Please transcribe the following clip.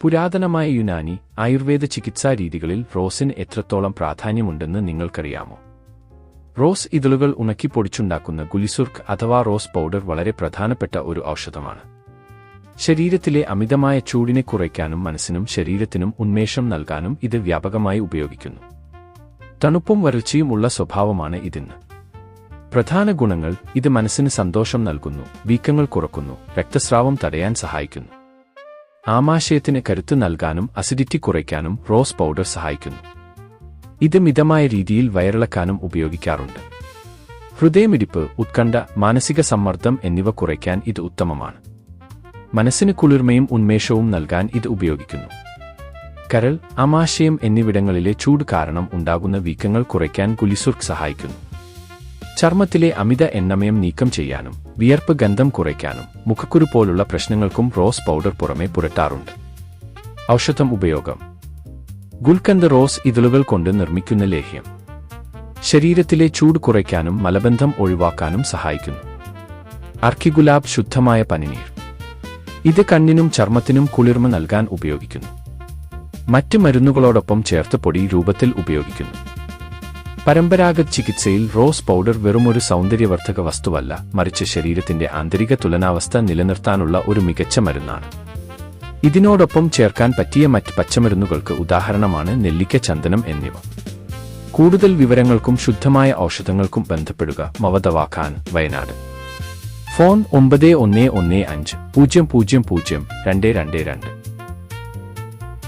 പുരാതനമായ യുനാനി ആയുർവേദ ചികിത്സാ രീതികളിൽ റോസിന് എത്രത്തോളം പ്രാധാന്യമുണ്ടെന്ന് നിങ്ങൾക്കറിയാമോ? റോസ് ഇതളുകൾ ഉണക്കിപ്പൊടിച്ചുണ്ടാക്കുന്ന ഗുലിസുർക്ക് അഥവാ റോസ് പൗഡർ വളരെ പ്രധാനപ്പെട്ട ഒരു ഔഷധമാണ്. ശരീരത്തിലെ അമിതമായ ചൂടിനെ കുറയ്ക്കാനും മനസ്സിനും ശരീരത്തിനും ഉന്മേഷം നൽകാനും ഇത് വ്യാപകമായി ഉപയോഗിക്കുന്നു. തണുപ്പും വരൾച്ചയും ഉള്ള സ്വഭാവമാണ് ഇതിന്. പ്രധാന ഗുണങ്ങൾ: ഇത് മനസ്സിന് സന്തോഷം നൽകുന്നു, വീക്കങ്ങൾ കുറയ്ക്കുന്നു, രക്തസ്രാവം തടയാൻ സഹായിക്കുന്നു. ആമാശയത്തിന് കരുത്ത് നൽകാനും അസിഡിറ്റി കുറയ്ക്കാനും റോസ് പൗഡർ സഹായിക്കുന്നു. ഇത് മിതമായ രീതിയിൽ വയറിളക്കാനും ഉപയോഗിക്കാറുണ്ട്. ഹൃദയമിടിപ്പ്, ഉത്കണ്ഠ, മാനസിക സമ്മർദ്ദം എന്നിവ കുറയ്ക്കാൻ ഇത് ഉത്തമമാണ്. മനസ്സിന് കുളിർമയും ഉന്മേഷവും നൽകാൻ ഇത് ഉപയോഗിക്കുന്നു. കരൾ, ആമാശയം എന്നിവിടങ്ങളിലെ ചൂട് കാരണം ഉണ്ടാകുന്ന വീക്കങ്ങൾ കുറയ്ക്കാൻ ഗുലിസുർക്ക് സഹായിക്കുന്നു. ചർമ്മത്തിലെ അമിത എണ്ണമയം നീക്കം ചെയ്യാനും വിയർപ്പ് ഗന്ധം കുറയ്ക്കാനും മുഖക്കുരു പോലുള്ള പ്രശ്നങ്ങൾക്കും റോസ് പൗഡർ പുറമെ പുരട്ടാറുണ്ട്. ഔഷധം ഉപയോഗം: ഗുൽക്കന്ദ് റോസ് ഇതളുകൾ കൊണ്ട് നിർമ്മിക്കുന്ന ലേഹ്യം. ശരീരത്തിലെ ചൂട് കുറയ്ക്കാനും മലബന്ധം ഒഴിവാക്കാനും സഹായിക്കുന്നു. അർക്കിഗുലാബ് ശുദ്ധമായ പനിനീർ. ഇത് കണ്ണിനും ചർമ്മത്തിനും കുളിർമ നൽകാൻ ഉപയോഗിക്കുന്നു. മറ്റ് മരുന്നുകളോടൊപ്പം ചേർത്ത് പൊടി രൂപത്തിൽ ഉപയോഗിക്കുന്നു. പരമ്പരാഗത ചികിത്സയിൽ റോസ് പൗഡർ വെറുമൊരു സൗന്ദര്യവർദ്ധക വസ്തുവല്ല, മറിച്ച് ശരീരത്തിന്റെ ആന്തരിക തുലനാവസ്ഥ നിലനിർത്താനുള്ള ഒരു മികച്ച മരുന്നാണ്. ഇതിനോടൊപ്പം ചേർക്കാൻ പറ്റിയ മറ്റ് പച്ചമരുന്നുകൾക്ക് ഉദാഹരണമാണ് നെല്ലിക്ക, ചന്ദനം എന്നിവ. കൂടുതൽ വിവരങ്ങൾക്കും ശുദ്ധമായ ഔഷധങ്ങൾക്കും ബന്ധപ്പെടുക. മവദവാഖാൻ, വയനാട്. ഫോൺ 9115000222